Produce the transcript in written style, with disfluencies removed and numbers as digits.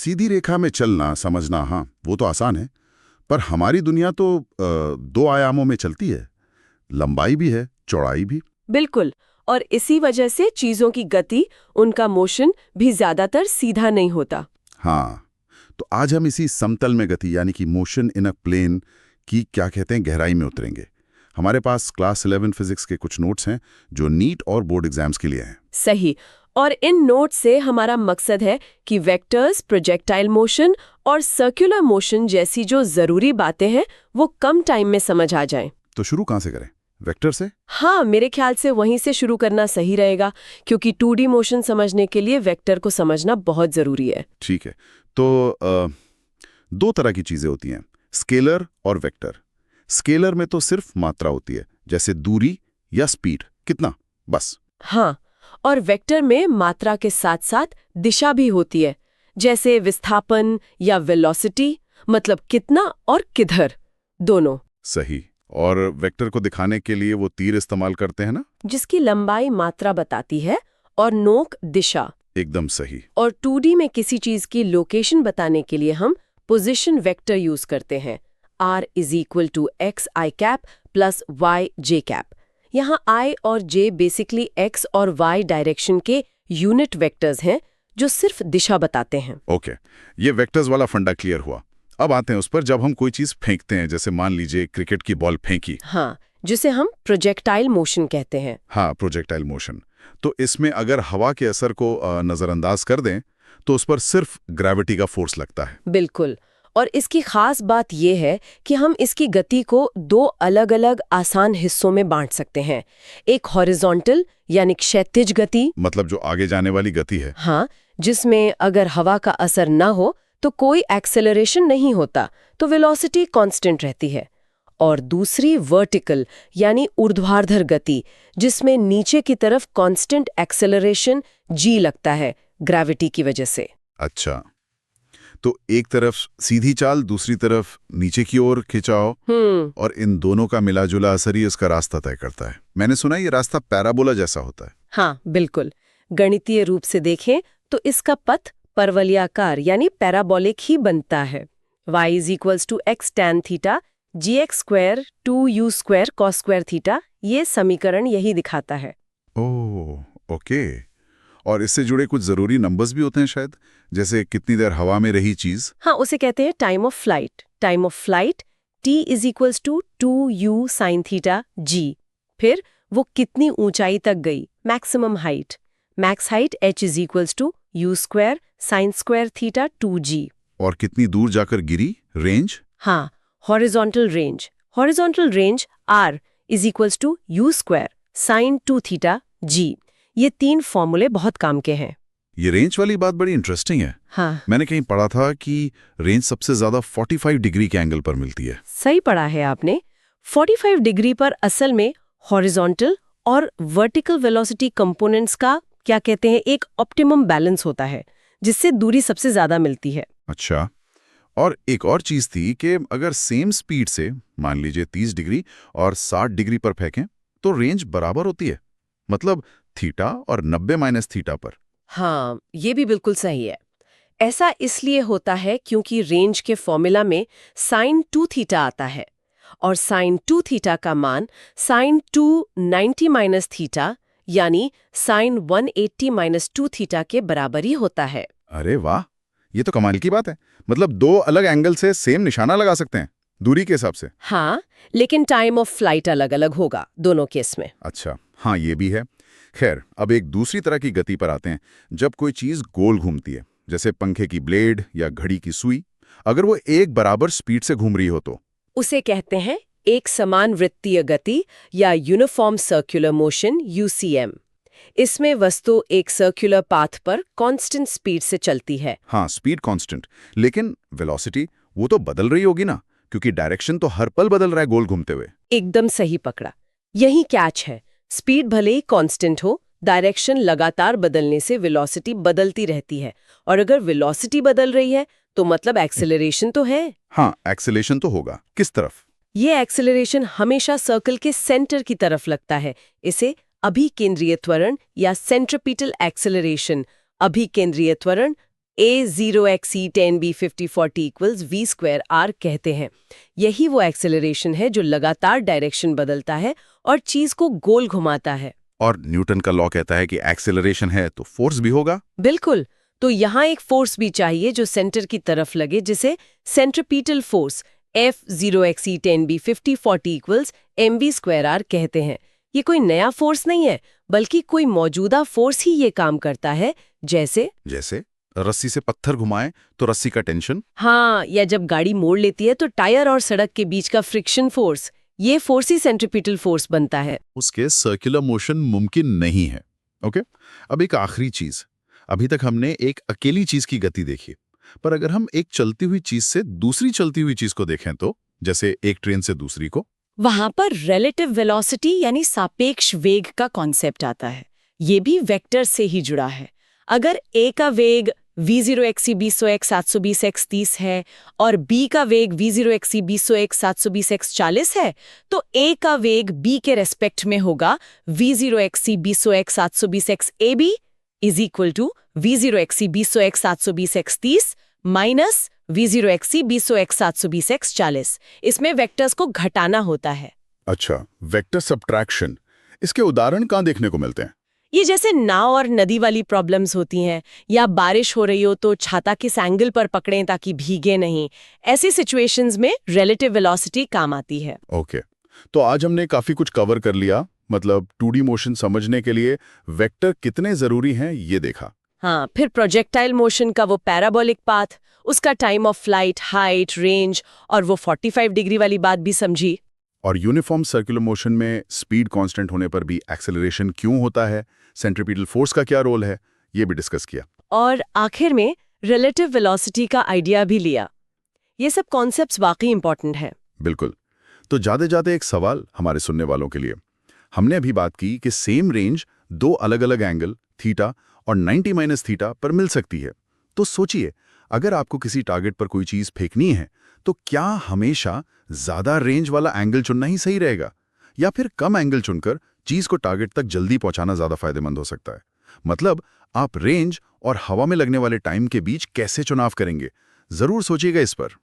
सीधी रेखा में चलना समझना, हाँ वो तो आसान है, पर हमारी दुनिया तो दो आयामों में चलती है। लंबाई भी है, चौड़ाई भी। बिल्कुल। और इसी वजह से चीजों की गति, उनका मोशन भी ज्यादातर सीधा नहीं होता। हाँ, तो आज हम इसी समतल में गति यानी कि मोशन इन अ प्लेन की क्या कहते हैं गहराई में उतरेंगे। हमारे पास क्लास 11 फिजिक्स के कुछ नोट्स हैं जो नीट और बोर्ड एग्जाम्स के लिए हैं। सही। और इन नोट से हमारा मकसद है कि वेक्टर्स, प्रोजेक्टाइल मोशन और सर्कुलर मोशन जैसी जो जरूरी बातें हैं वो कम टाइम में समझ आ जाएं। तो शुरू कहाँ से करें? वेक्टर से? हाँ, मेरे ख्याल से वहीं से शुरू करना सही रहेगा, क्योंकि 2D मोशन समझने के लिए वेक्टर को समझना बहुत जरूरी है। ठीक है, तो दो तरह की चीजें होती हैं, स्केलर और वेक्टर। स्केलर में तो सिर्फ मात्रा होती है, जैसे दूरी या स्पीड, कितना, बस। हाँ, और वेक्टर में मात्रा के साथ साथ दिशा भी होती है, जैसे विस्थापन या वेलोसिटी, मतलब कितना और किधर, दोनों। सही। और वेक्टर को दिखाने के लिए वो तीर इस्तेमाल करते हैं ना, जिसकी लंबाई मात्रा बताती है और नोक दिशा। एकदम सही। और 2D में किसी चीज की लोकेशन बताने के लिए हम पोजीशन वेक्टर यूज करते हैं, r = xi cap plus yj cap. यहाँ i और j बेसिकली x और y डायरेक्शन के यूनिट वेक्टर्स हैं जो सिर्फ दिशा बताते हैं। ओके, ये वेक्टर्स वाला फंडा क्लियर हुआ। अब आते हैं उस पर, जब हम कोई चीज फेंकते हैं, जैसे मान लीजिए क्रिकेट की बॉल फेंकी। हाँ, जिसे हम प्रोजेक्टाइल मोशन कहते हैं। हाँ, प्रोजेक्टाइल मोशन। तो इसमें अगर हवा के असर को नजरअंदाज कर दें तो उस पर सिर्फ ग्रेविटी का फोर्स लगता है। बिल्कुल। और इसकी खास बात यह है कि हम इसकी गति को दो अलग अलग आसान हिस्सों में बांट सकते हैं। एक हॉरिजॉन्टल यानी क्षैतिज गति, मतलब जो आगे जाने वाली गति है। हाँ, जिसमें अगर हवा का असर ना हो तो कोई एक्सेलरेशन नहीं होता, तो वेलोसिटी कांस्टेंट रहती है। और दूसरी वर्टिकल यानी ऊर्ध्वाधर गति, जिसमें नीचे की तरफ कांस्टेंट एक्सेलरेशन g लगता है ग्रेविटी की वजह से। अच्छा, तो एक तरफ सीधी चाल, दूसरी तरफ नीचे की ओर खिंचाव, और इन दोनों का मिलाजुला असर ही इसका रास्ता तय करता है। मैंने सुना ये रास्ता पैराबोला जैसा होता है। हाँ, बिल्कुल। गणितीय रूप से देखें तो इसका पथ परवलयाकार यानी पैराबोलिक ही बनता है। y = x tan theta gx² 2u² cos² theta, ये समीकरण यही दिखाता है। ओह, ओके। और इससे जुड़े कुछ जरूरी नंबर्स भी होते हैं शायद, जैसे कितनी देर हवा में रही चीज। हाँ, उसे कहते हैं time of flight. Time of flight t = 2u sin theta g। फिर वो कितनी ऊंचाई तक गई, maximum height. Max height h = u² sin² theta 2g। और कितनी दूर जाकर गिरी, रेंज। हाँ, horizontal range. Horizontal range r = u² sin 2 theta g। ये तीन फॉर्मूले बहुत काम के हैं। ये रेंज वाली बात बड़ी इंटरेस्टिंग है। हाँ, मैंने कहीं पढ़ा था कि रेंज सबसे ज्यादा 45 डिग्री के एंगल पर मिलती है। सही पढ़ा है आपने। 45 डिग्री पर असल में हॉरिजॉन्टल और वर्टिकल वेलोसिटी कंपोनेंट्स का क्या कहते हैं एक ऑप्टिमम बैलेंस होता है, जिससे दूरी सबसे ज्यादा मिलती है। अच्छा, और एक और चीज थी कि अगर सेम स्पीड से मान लीजिए 30 डिग्री और 60 डिग्री पर फेंकें तो रेंज बराबर होती है, मतलब थीटा और 90 - थीटा पर। हाँ, ये भी बिल्कुल सही है। ऐसा इसलिए होता है क्योंकि रेंज के फॉर्मूला में sin 2 थीटा आता है, और sin 2 थीटा का मान sin 290 - थीटा यानी sin 180 - 2 थीटा के बराबर ही होता है। अरे वाह, ये तो कमाल की बात है। मतलब दो अलग एंगल से सेम निशाना लगा सकते हैं दूरी के हिसाब से। हाँ, लेकिन टाइम ऑफ फ्लाइट अलग अलग होगा दोनों केस में। अच्छा, हाँ ये भी है। खैर, अब एक दूसरी तरह की गति पर आते हैं। जब कोई चीज गोल घूमती है, जैसे पंखे की ब्लेड या घड़ी की सुई, अगर वो एक बराबर स्पीड से घूम रही हो तो उसे कहते हैं एक समान वृत्तीय गति या यूनिफॉर्म सर्कुलर मोशन UCM। इसमें वस्तु एक सर्कुलर पाथ पर कांस्टेंट स्पीड से चलती है। हाँ, स्पीड कांस्टेंट, लेकिन वेलोसिटी वो तो बदल रही होगी ना, क्योंकि डायरेक्शन तो हर पल बदल रहा है गोल घूमते हुए। एकदम सही पकड़ा। यही कैच है। स्पीड भले ही कांस्टेंट हो, डायरेक्शन लगातार बदलने से वेलोसिटी बदलती रहती है, और अगर वेलोसिटी बदल रही है तो मतलब एक्सेलरेशन तो है। हाँ, एक्सेलेरेशन तो होगा। किस तरफ? ये एक्सेलरेशन हमेशा सर्कल के सेंटर की तरफ लगता है। इसे अभिकेंद्रीय त्वरण या सेंट्रीपिटल एक्सेलरेशन, अभिकेंद्रीय त्वरण a0xe10b5040 = v²r कहते हैं। यही वो एक्सेलरेशन है जो लगातार डायरेक्शन बदलता है और चीज को गोल घुमाता है। और न्यूटन का लॉ कहता है कि एक्सेलरेशन है तो फोर्स भी होगा। बिल्कुल। तो यहाँ एक फोर्स भी चाहिए जो सेंटर की तरफ लगे, जिसे सेंट्रीपिटल फोर्स F0xe10b5040 = mv²r कहते हैं। ये कोई नया फोर्स नहीं है, बल्कि कोई मौजूदा फोर्स ही ये काम करता है। जैसे रस्सी से पत्थर घुमाएं तो रस्सी का टेंशन। हाँ, या जब गाड़ी मोड़ लेती है तो टायर और सड़क के बीच का फ्रिक्शन फोर्स, ये फोर्स ही सेंट्रीपिटल फोर्स बनता है। उसके सर्कुलर मोशन मुमकिन नहीं है। ओके, अब एक आखिरी चीज। अभी तक हमने एक अकेली चीज की गति देखी, पर अगर हम एक चलती हुई चीज से दूसरी चलती हुई चीज को देखें तो, जैसे एक ट्रेन से दूसरी को, वहां पर रिलेटिव वेलोसिटी यानी सापेक्ष वेग का कॉन्सेप्ट आता है। ये भी वेक्टर से ही जुड़ा है। अगर a का वेग v0xe20x720x30 है और b का वेग v0xe20x720x40 है, तो a का वेग b के रेस्पेक्ट में होगा v0xe20x720x ab = v0xe20x720x30 minus v0xe20x720x40। इसमें वेक्टर्स को घटाना होता है। अच्छा, वेक्टर सब्ट्रैक्शन। इसके उदाहरण कहाँ देखने को मिलते हैं? ये जैसे नाव और नदी वाली प्रॉब्लम्स होती हैं, या बारिश हो रही हो तो छाता किस एंगल पर पकड़ें ताकि भीगे नहीं। ऐसी सिचुएशंस में रिलेटिव वेलोसिटी काम आती है। ओके, तो आज हमने काफी कुछ कवर कर लिया। मतलब 2D मोशन समझने के लिए वेक्टर कितने जरूरी हैं ये देखा। हाँ, फिर प्रोजेक्टाइल मोशन का वो पैराबोलिक पाथ, उसका time of flight, height, range और वो 45 डिग्री वाली बात भी समझी। और यूनिफॉर्म सर्कुलर मोशन में स्पीड कांस्टेंट होने पर भी एक्सेलरेशन क्यों होता है, सेंट्रीपिटल फोर्स का क्या रोल है, ये भी डिस्कस किया। और आखिर में रिलेटिव वेलोसिटी का आइडिया भी लिया। ये सब कॉन्सेप्ट्स वाकई इंपॉर्टेंट हैं। बिल्कुल। तो जाते जाते एक सवाल हमारे सुनने वालों के लिए। हमने अभी बात की कि सेम रेंज दो अलग अलग एंगल थीटा और 90 - थीटा पर मिल सकती है। तो सोचिए, अगर आपको किसी टारगेट पर कोई चीज फेंकनी है तो क्या हमेशा ज्यादा रेंज वाला एंगल चुनना ही सही रहेगा, या फिर कम एंगल चुनकर चीज को टारगेट तक जल्दी पहुंचाना ज्यादा फायदेमंद हो सकता है? मतलब आप रेंज और हवा में लगने वाले टाइम के बीच कैसे चुनाव करेंगे? जरूर सोचिएगा इस पर।